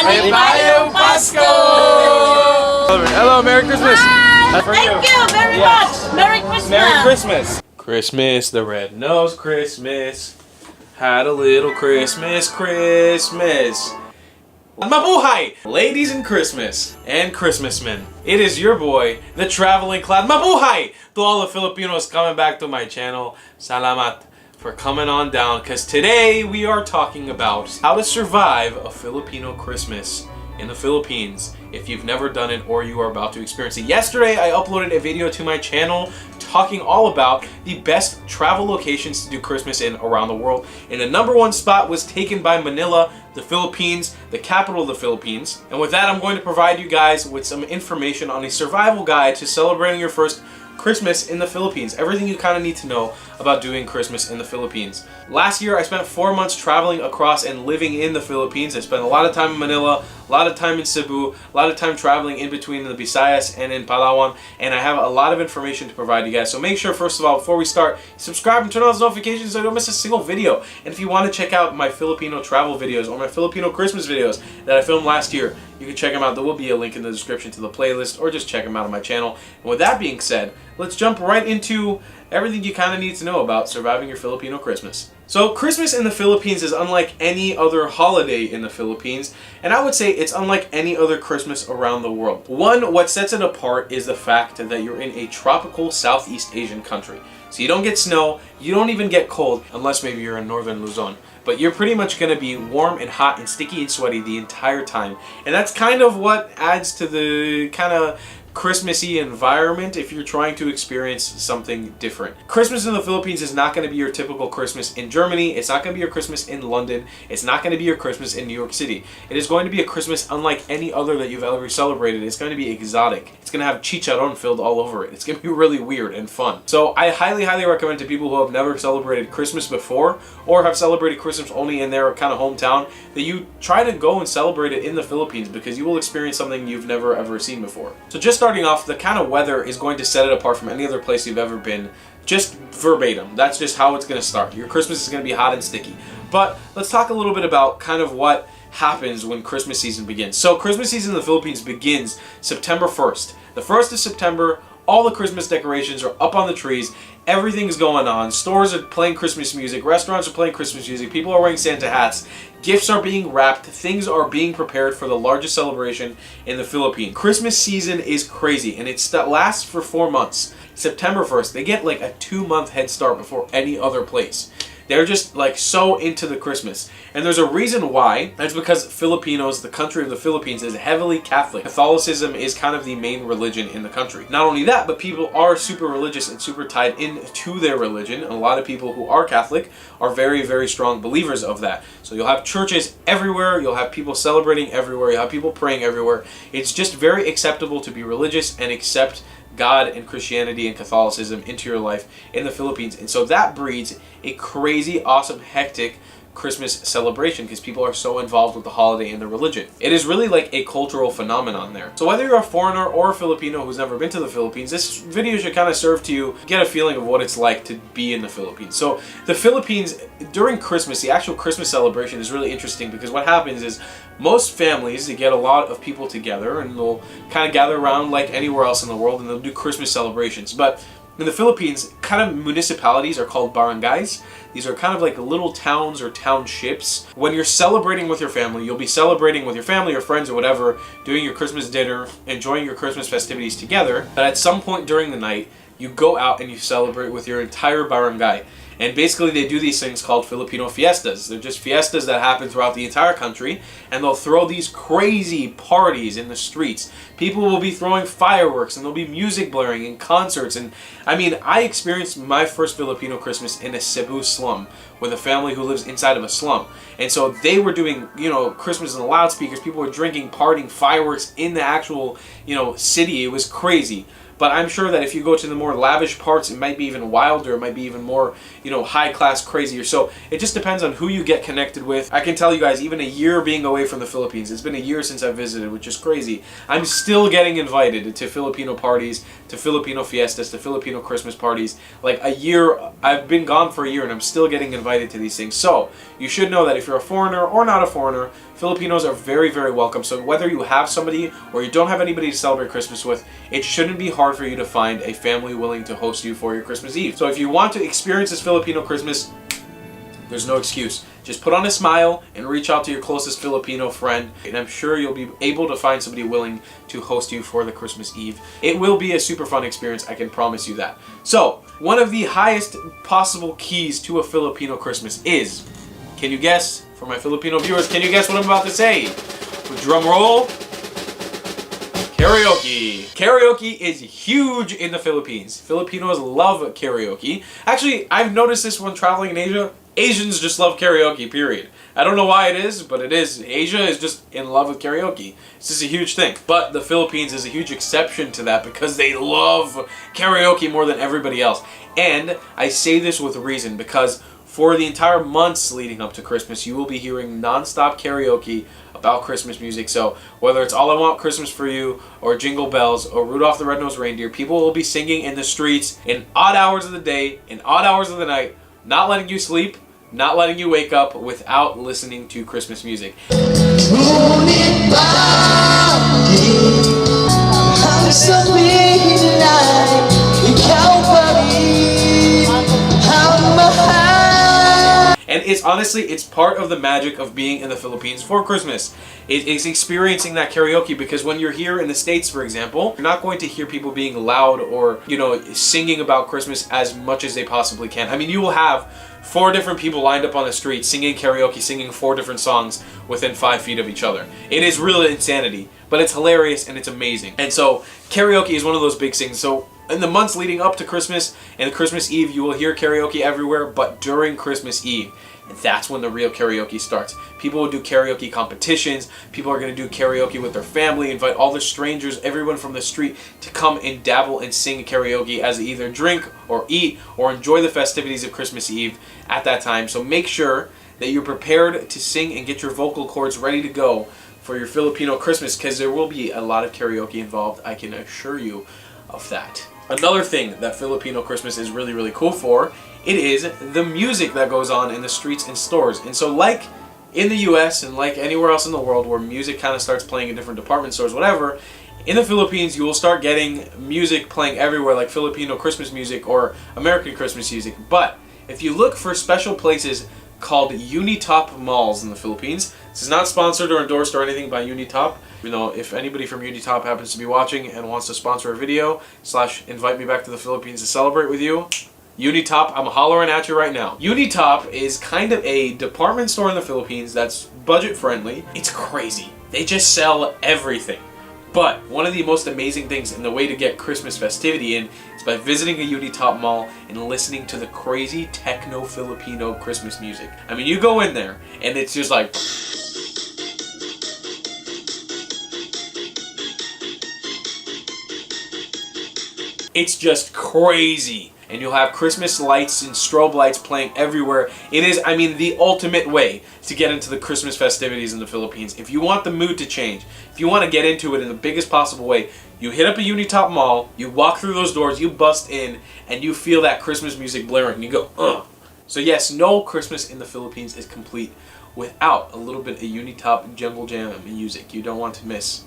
Maligayang Pasko! Hello, Merry Christmas! Thank you very much! Merry Christmas! Merry Christmas! Christmas, the red-nosed Christmas had a little Christmas. Mabuhay! Ladies and Christmas and Christmasmen, it is your boy, the traveling cloud. Mabuhay! To all the Filipinos coming back to my channel, salamat for coming on down, because today we are talking about how to survive a Filipino Christmas in the Philippines if you've never done it or you are about to experience it. Yesterday I uploaded a video to my channel talking all about the best travel locations to do Christmas in around the world, and the #1 spot was taken by Manila, the Philippines, the capital of the Philippines. And with that, I'm going to provide you guys with some information on a survival guide to celebrating your first Christmas in the Philippines. Everything you kind of need to know about doing Christmas in the Philippines. Last year I spent 4 months traveling across and living in the Philippines. I spent a lot of time in Manila, a lot of time in Cebu, a lot of time traveling in between the Visayas and in Palawan, and I have a lot of information to provide you guys. So make sure, first of all, before we start, subscribe and turn on those notifications so you don't miss a single video. And if you want to check out my Filipino travel videos or my Filipino Christmas videos that I filmed last year, you can check them out. There will be a link in the description to the playlist, or just check them out on my channel. And with that being said, let's jump right into everything you kind of need to know about surviving your Filipino Christmas. So Christmas in the Philippines is unlike any other holiday in the Philippines, and I would say it's unlike any other Christmas around the world. One, what sets it apart is the fact that you're in a tropical Southeast Asian country. So you don't get snow, you don't even get cold, unless maybe you're in northern Luzon. But you're pretty much going to be warm and hot and sticky and sweaty the entire time. And that's kind of what adds to the kind of Christmassy environment if you're trying to experience something different. Christmas in the Philippines is not going to be your typical Christmas in Germany. It's not going to be your Christmas in London. It's not going to be your Christmas in New York City. It is going to be a Christmas unlike any other that you've ever celebrated. It's going to be exotic. It's going to have chicharron filled all over it. It's going to be really weird and fun. So I highly recommend to people who have never celebrated Christmas before or have celebrated Christmas only in their kind of hometown that you try to go and celebrate it in the Philippines, because you will experience something you've never ever seen before. So just starting off, the kind of weather is going to set it apart from any other place you've ever been. Just verbatim. That's just how it's going to start. Your Christmas is going to be hot and sticky. But let's talk a little bit about kind of what happens when Christmas season begins. So Christmas season in the Philippines begins September 1st. The 1st of September, all the Christmas decorations are up on the trees. Everything's going on. Stores are playing Christmas music. Restaurants are playing Christmas music. People are wearing Santa hats. Gifts are being wrapped. Things are being prepared for the largest celebration in the Philippines. Christmas season is crazy, and it lasts for 4 months. September 1st, they get like a 2-month head start before any other place. They're just like so into the Christmas. And there's a reason why. That's because Filipinos, the country of the Philippines, is heavily Catholic. Catholicism is kind of the main religion in the country. Not only that, but people are super religious and super tied into their religion. And a lot of people who are Catholic are very strong believers of that. So you'll have churches everywhere. You'll have people celebrating everywhere. You'll have people praying everywhere. It's just very acceptable to be religious and accept God and Christianity and Catholicism into your life in the Philippines. And so that breeds a crazy, awesome, hectic Christmas celebration because people are so involved with the holiday and the religion. It is really like a cultural phenomenon there. So whether you're a foreigner or a Filipino who's never been to the Philippines, this video should kind of serve to get a feeling of what it's like to be in the Philippines. So the Philippines, during Christmas, the actual Christmas celebration is really interesting because what happens is most families, they get a lot of people together and they'll kind of gather around like anywhere else in the world and they'll do Christmas celebrations. But in the Philippines, kind of municipalities are called barangays. These are kind of like little towns or townships. When you're celebrating with your family, you'll be celebrating with your family or friends or whatever, doing your Christmas dinner, enjoying your Christmas festivities together. But at some point during the night, you go out and you celebrate with your entire barangay. And basically they do these things called Filipino fiestas. They're just fiestas that happen throughout the entire country, and they'll throw these crazy parties in the streets. People will be throwing fireworks and there'll be music blaring and concerts. And I mean, I experienced my first Filipino Christmas in a Cebu slum with a family who lives inside of a slum. And so they were doing, Christmas in the loudspeakers. People were drinking, partying, fireworks in the actual, city. It was crazy. But I'm sure that if you go to the more lavish parts, it might be even wilder, it might be even more, high class, crazier. So it just depends on who you get connected with. I can tell you guys, even a year being away from the Philippines, it's been a year since I visited, which is crazy. I'm still getting invited to Filipino parties, to Filipino fiestas, to Filipino Christmas parties. Like a year, I've been gone for a year and I'm still getting invited to these things. So you should know that if you're a foreigner or not a foreigner, Filipinos are very, very welcome. So whether you have somebody or you don't have anybody to celebrate Christmas with, it shouldn't be hard for you to find a family willing to host you for your Christmas Eve. So if you want to experience this Filipino Christmas, there's no excuse. Just put on a smile and reach out to your closest Filipino friend, and I'm sure you'll be able to find somebody willing to host you for the Christmas Eve. It will be a super fun experience, I can promise you that. So, one of the highest possible keys to a Filipino Christmas is, can you guess, for my Filipino viewers, can you guess what I'm about to say? With drum roll, karaoke. Karaoke is huge in the Philippines. Filipinos love karaoke. Actually, I've noticed this when traveling in Asia. Asians just love karaoke, period. I don't know why it is, but it is. Asia is just in love with karaoke. It's just a huge thing. But the Philippines is a huge exception to that because they love karaoke more than everybody else. And I say this with reason because for the entire months leading up to Christmas, you will be hearing non-stop karaoke about Christmas music. So whether it's All I Want Christmas for You or Jingle Bells or Rudolph the Red-Nosed Reindeer, people will be singing in the streets in odd hours of the day, in odd hours of the night, not letting you sleep, not letting you wake up without listening to Christmas music. And it's honestly, it's part of the magic of being in the Philippines for Christmas. It is experiencing that karaoke because when you're here in the States, for example, you're not going to hear people being loud or, you know, singing about Christmas as much as they possibly can. I mean, you will have 4 different people lined up on the street singing karaoke, singing 4 different songs within 5 feet of each other. It is really insanity, but it's hilarious and it's amazing. And so karaoke is one of those big things. So in the months leading up to Christmas and Christmas Eve, you will hear karaoke everywhere, but during Christmas Eve, that's when the real karaoke starts. People will do karaoke competitions. People are going to do karaoke with their family, invite all the strangers, everyone from the street to come and dabble and sing karaoke as they either drink or eat or enjoy the festivities of Christmas Eve at that time. So make sure that you're prepared to sing and get your vocal cords ready to go for your Filipino Christmas because there will be a lot of karaoke involved. I can assure you of that. Another thing that Filipino Christmas is really, really cool for, it is the music that goes on in the streets and stores. And so like in the US and like anywhere else in the world where music kind of starts playing in different department stores, whatever, in the Philippines you will start getting music playing everywhere like Filipino Christmas music or American Christmas music. But if you look for special places called Unitop malls in the Philippines, this is not sponsored or endorsed or anything by Unitop. You know, if anybody from Unitop happens to be watching and wants to sponsor a video / invite me back to the Philippines to celebrate with you, Unitop, I'm hollering at you right now. Unitop is kind of a department store in the Philippines that's budget friendly. It's crazy. They just sell everything. But one of the most amazing things and the way to get Christmas festivity in is by visiting a Unitop mall and listening to the crazy techno Filipino Christmas music. I mean, you go in there and it's just like... It's just crazy. And you'll have Christmas lights and strobe lights playing everywhere. It is, I mean, the ultimate way to get into the Christmas festivities in the Philippines. If you want the mood to change, if you want to get into it in the biggest possible way, you hit up a Unitop mall, you walk through those doors, you bust in, and you feel that Christmas music blaring, and you go, ugh. So yes, no Christmas in the Philippines is complete without a little bit of Unitop jungle jam music. You don't want to miss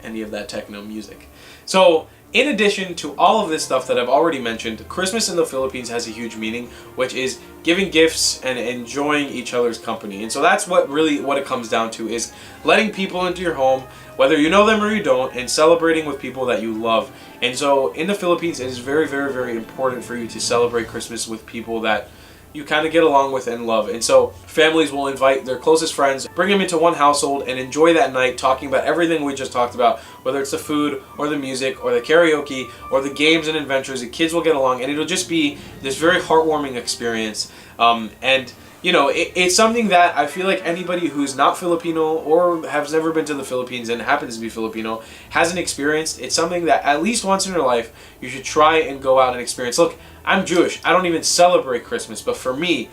any of that techno music. So, in addition to all of this stuff that I've already mentioned, Christmas in the Philippines has a huge meaning, which is giving gifts and enjoying each other's company. And so that's what it comes down to, is letting people into your home, whether you know them or you don't, and celebrating with people that you love. And so in the Philippines, it is very, very, very important for you to celebrate Christmas with people that you kind of get along with and love. And so families will invite their closest friends, bring them into one household, and enjoy that night talking about everything we just talked about, whether it's the food or the music or the karaoke or the games and adventures. The kids will get along, and it'll just be this very heartwarming experience. And you know, it's something that I feel like anybody who's not Filipino or has never been to the Philippines and happens to be Filipino hasn't experienced. It's something that at least once in your life you should try and go out and experience. Look, I'm Jewish. I don't even celebrate Christmas, but for me,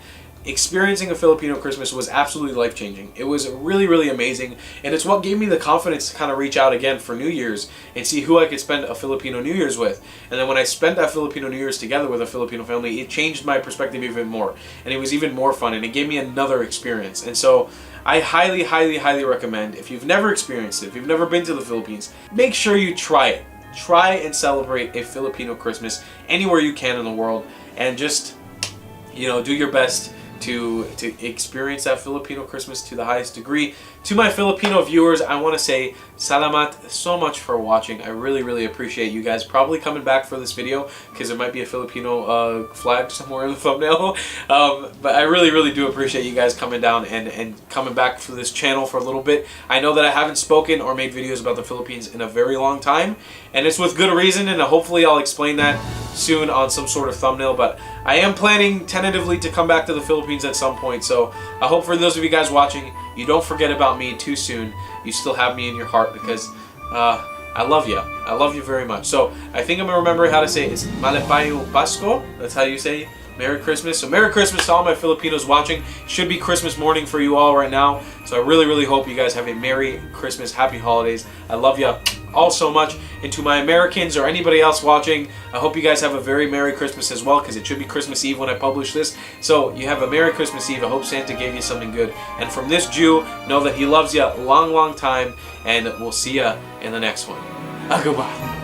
experiencing a Filipino Christmas was absolutely life-changing. It was really, really amazing, and it's what gave me the confidence to kind of reach out again for New Year's and see who I could spend a Filipino New Year's with. And then when I spent that Filipino New Year's together with a Filipino family, it changed my perspective even more, and it was even more fun, and it gave me another experience. And so I highly, highly, highly recommend, if you've never experienced it, if you've never been to the Philippines, make sure you try it. Try and celebrate a Filipino Christmas anywhere you can in the world, and just, you know, do your best to experience that Filipino Christmas to the highest degree. To my Filipino viewers, I want to say salamat so much for watching. I really, really appreciate you guys probably coming back for this video, because there might be a Filipino flag somewhere in the thumbnail. But I really, really do appreciate you guys coming down and coming back for this channel for a little bit. I know that I haven't spoken or made videos about the Philippines in a very long time, and it's with good reason, and hopefully I'll explain that soon on some sort of thumbnail. But I am planning tentatively to come back to the Philippines at some point, so I hope for those of you guys watching, you don't forget about me too soon. You still have me in your heart, because I love you. I love you very much. So I think I'm remembering how to say it. It's Malipayo Pasko. That's how you say Merry Christmas. So Merry Christmas to all my Filipinos watching. It should be Christmas morning for you all right now. So I really, really hope you guys have a Merry Christmas, Happy Holidays. I love you all so much. And to my Americans or anybody else watching, I hope you guys have a very Merry Christmas as well, because it should be Christmas Eve when I publish this. So you have a Merry Christmas Eve. I hope Santa gave you something good. And from this Jew, know that he loves you a long, long time, and we'll see you in the next one. Goodbye.